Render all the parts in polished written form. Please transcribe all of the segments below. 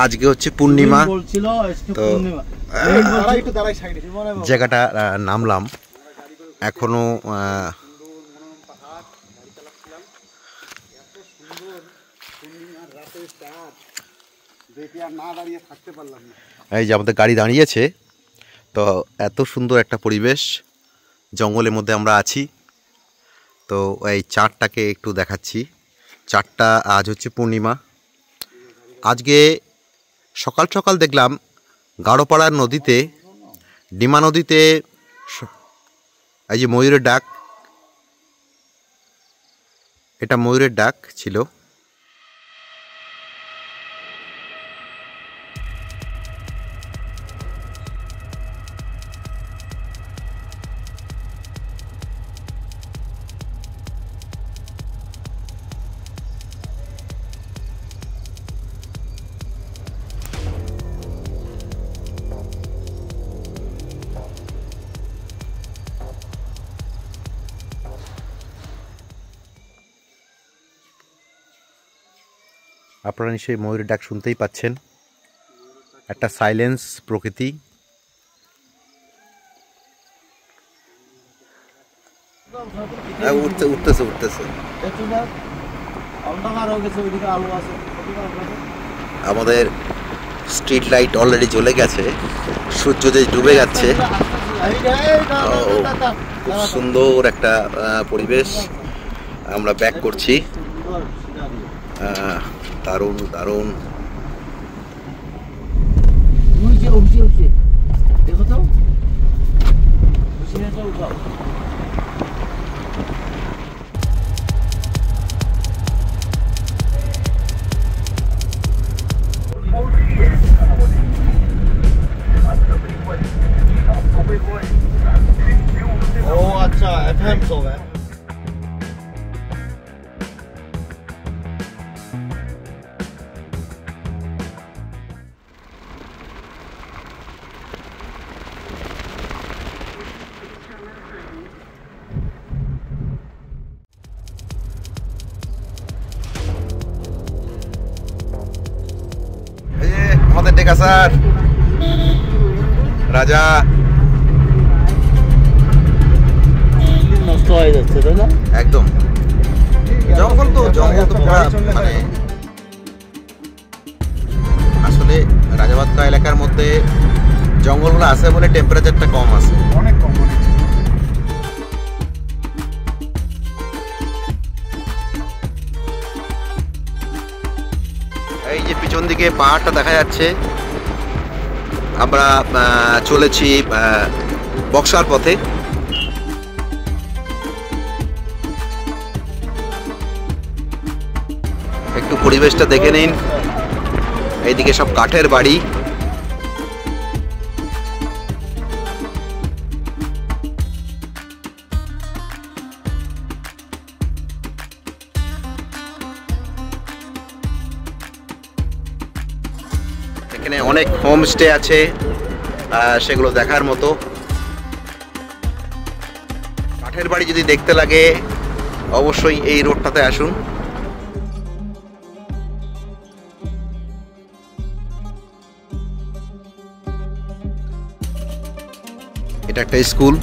আজকে হচ্ছে পূর্ণিমা, তো জায়গাটা নামলাম। এখনো এই যে আমাদের গাড়ি দাঁড়িয়েছে, তো এত সুন্দর একটা পরিবেশ, জঙ্গলের মধ্যে আমরা আছি। তো এই চাঁদটাকে একটু দেখাচ্ছি। চাঁদটা আজ হচ্ছে পূর্ণিমা। আজকে সকাল সকাল দেখলাম গাঢ়পাড়ার নদীতে, ডিমা নদীতে এই যে ময়ূরের ডাক, এটা ময়ূরের ডাক ছিল। আপনারা নিশ্চয়ই ময়ূরের ডাক শুনতেই পাচ্ছেন। একটা সাইলেন্স প্রকৃতি। উঠতেছে আমাদের স্ট্রিট লাইট অলরেডি জ্বলে গেছে, সূর্য যে ডুবে যাচ্ছে। খুব সুন্দর একটা পরিবেশ। আমরা ব্যাক করছি। দারুণ দারুণ। দেখো তো ও আচ্ছা, এফএম সব है। আমাদের ডেকা স্যার রাজা নষ্ট হয়ে যাচ্ছে, তাই না? একদম জঙ্গল তো মানে আসলে রাজাবাদকা এলাকার মধ্যে জঙ্গলগুলো আছে বলে টেম্পারেচারটা কম আছে, অনেক কম। এই যে পিছন দিকে পাহাড়টা দেখা যাচ্ছে। আমরা চলেছি বক্সার পথে। একটু পরিবেশটা দেখে নিন। এইদিকে সব কাঠের বাড়ি। এখানে অনেক হোমস্টে আছে, সেগুলো দেখার মতো। কাঠের বাড়ি যদি দেখতে লাগে অবশ্যই এই রোডটাতে আসুন। এটা একটা স্কুল।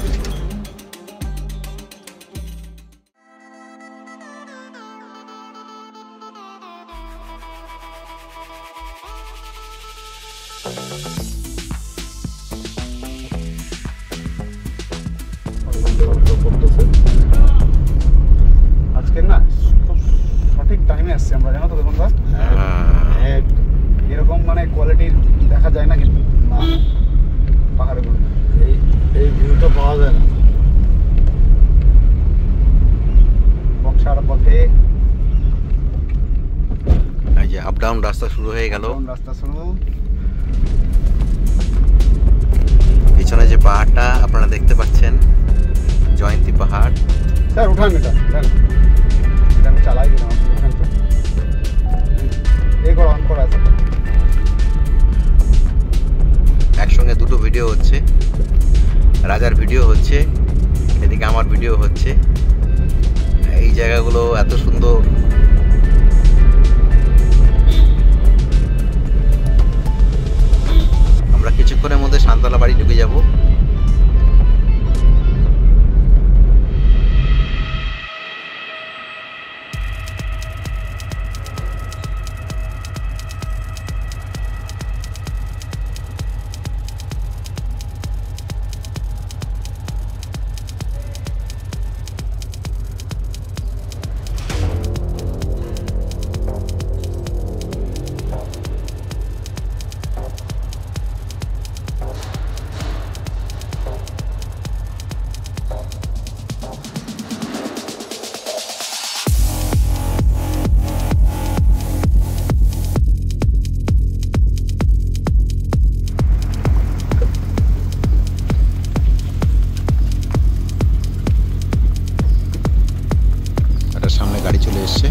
আজকে না খুব সঠিক টাইমে আসছে আমরা, জানো তো দেখুন এরকম মানে কোয়ালিটির দেখা যায় না কিন্তু পাহাড়ে বলে এই ভিউটা পাওয়া যায় না। বক্সার পথে এই যে আপ ডাউন রাস্তা শুরু হয়ে গেল। রাস্তা শুরু। পিছনে যে পাহাড়টা আপনারা দেখতে পাচ্ছেন, জয়ন্তী পাহাড়। স্যার উঠান এটা, আমি চালাই দিলাম। এই করে অন করা আছে। একসঙ্গে দুটো ভিডিও হচ্ছে, রাজার ভিডিও হচ্ছে, এদিকে আমার ভিডিও হচ্ছে। এই জায়গাগুলো এত সুন্দর। কিছুক্ষণের মধ্যে শান্তলা বাড়ি ঢুকে যাব। সামনে গাড়ি চলে এসছে।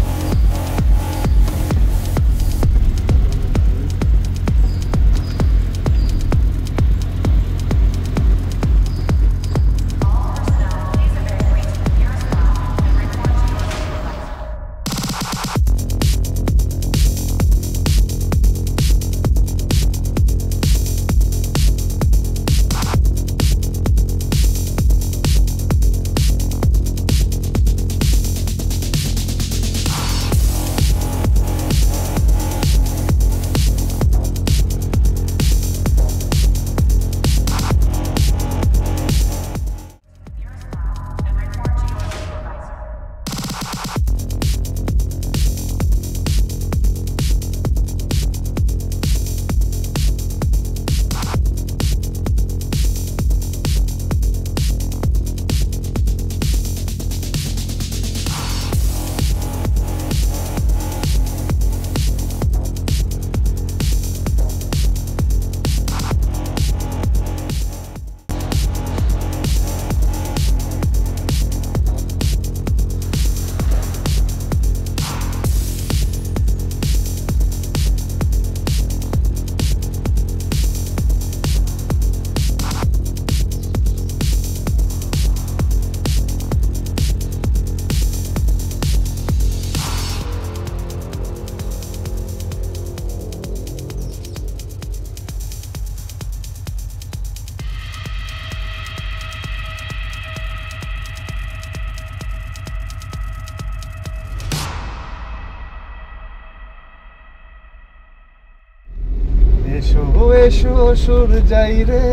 এসো এসো সুর যাই রে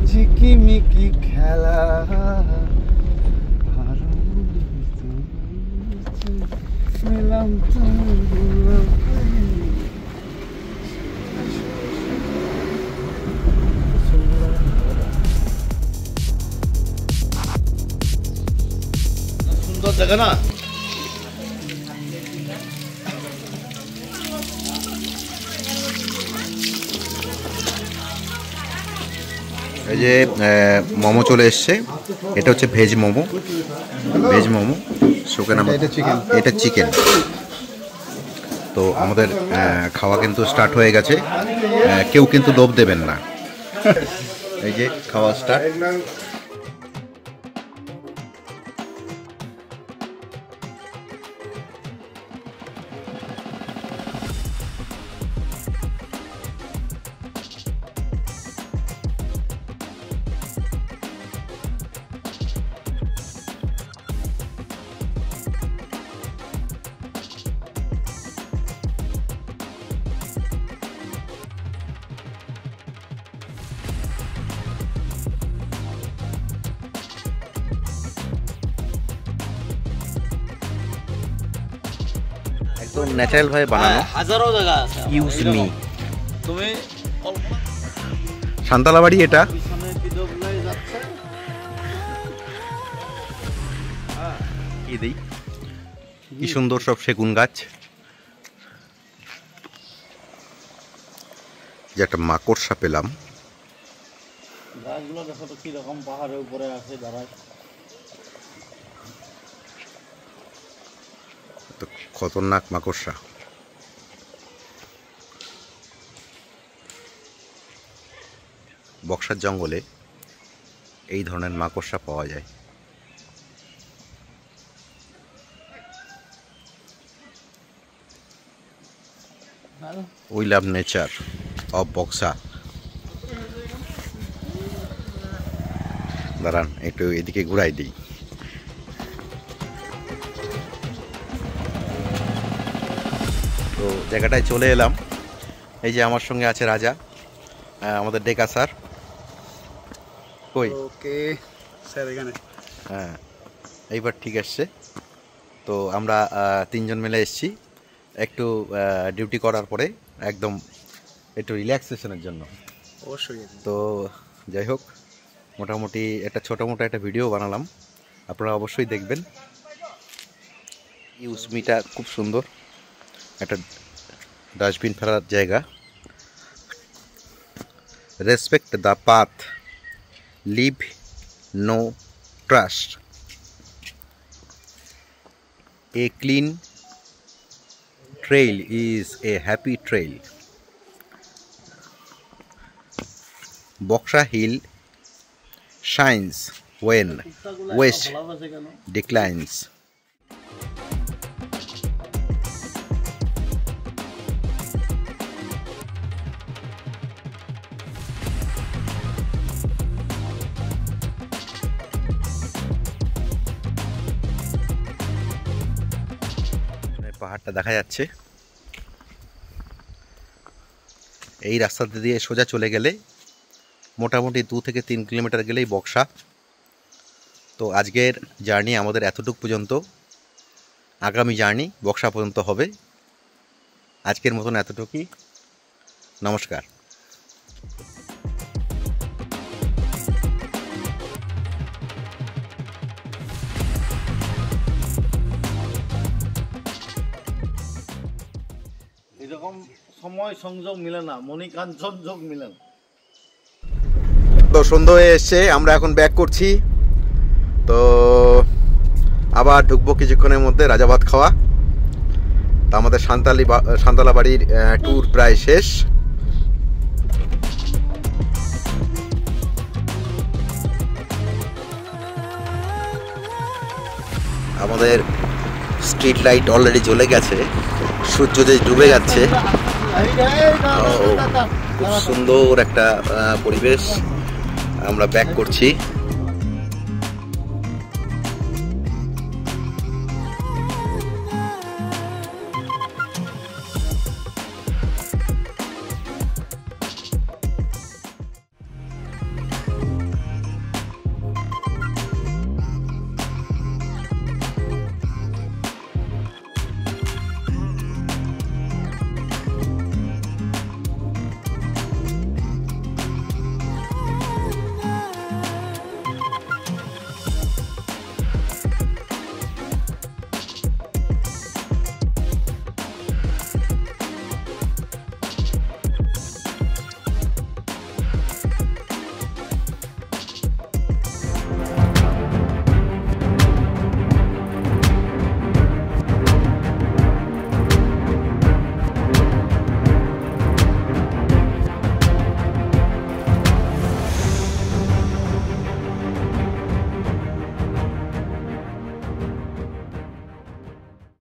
ঝিকিমিকি খেলা মেলাম সুন্দর জায়গা না। এই যে মোমো চলে এসছে, এটা হচ্ছে ভেজ মোমো। শোকেন এটা চিকেন। তো আমাদের খাওয়া কিন্তু স্টার্ট হয়ে গেছে, কেউ কিন্তু লোভ দেবেন না। এই যে খাওয়া স্টার্ট। একদম ন্যাচারাল ভাবে বানানো, হাজারো জায়গা আছে। Use me. তুমি শান্তলা বাড়ি এটা। পিছনে বিদবলাই যাচ্ছে। কি দেই, কি সুন্দর সব সেগুন গাছ। যে একটা মাকড়সা পেলাম। গাছগুলো দেখো তো কিরকম পাহাড়ের উপরে আছে দাঁড়ায়। তো খতরনাক মাকড়সা। বক্সার জঙ্গলে এই ধরনের মাকড়সা পাওয়া যায়। We love nature of Boxar. দাঁড়ান একটু এদিকে ঘুরাই দিই। তো জায়গাটায় চলে এলাম। এই যে আমার সঙ্গে আছে রাজা, আমাদের ডেকা স্যার। কই? ওকে স্যার এখানে। হ্যাঁ, এইবার ঠিক আসছে। তো আমরা তিনজন মিলে এসেছি একটু ডিউটি করার পরে একদম একটু রিল্যাক্সেশনের জন্য। অবশ্যই। তো যাই হোক, মোটামুটি একটা ছোটো মোটো একটা ভিডিও বানালাম, আপনারা অবশ্যই দেখবেন। এই উসমিটা খুব সুন্দর একটা ডাস্টবিন ফেলার জায়গা। Respect the path, leave no trust, a clean trail is a happy trail. Boksha Hill shines when west declines. পাহাড়টা দেখা যাচ্ছে। এই রাস্তা দিয়ে সোজা চলে গেলে মোটামুটি 2 থেকে 3 কিলোমিটার গেলেই বক্সা। তো আজকের জার্নি আমাদের এতটুকু পর্যন্ত, আগামী জার্নি বক্সা পর্যন্ত হবে। আজকের মতন এতটুকুই, নমস্কার। এরকম সময় সংযোগ মিলে না, মণিকাঞ্চন যোগ মিলে না। তো সন্ধ্যা হয়ে এসছে, আমরা এখন ব্যাক করছি। তো আবার ঢুকবো কিছুক্ষণের মধ্যে রাজাভাত খাওয়া। তো আমাদের সান্তালা বাড়ির ট্যুর প্রায় শেষ। আমাদের স্ট্রিট লাইট অলরেডি জ্বলে গেছে, সূর্য যে ডুবে যাচ্ছে। খুব সুন্দর একটা পরিবেশ। আমরা ব্যাক করছি।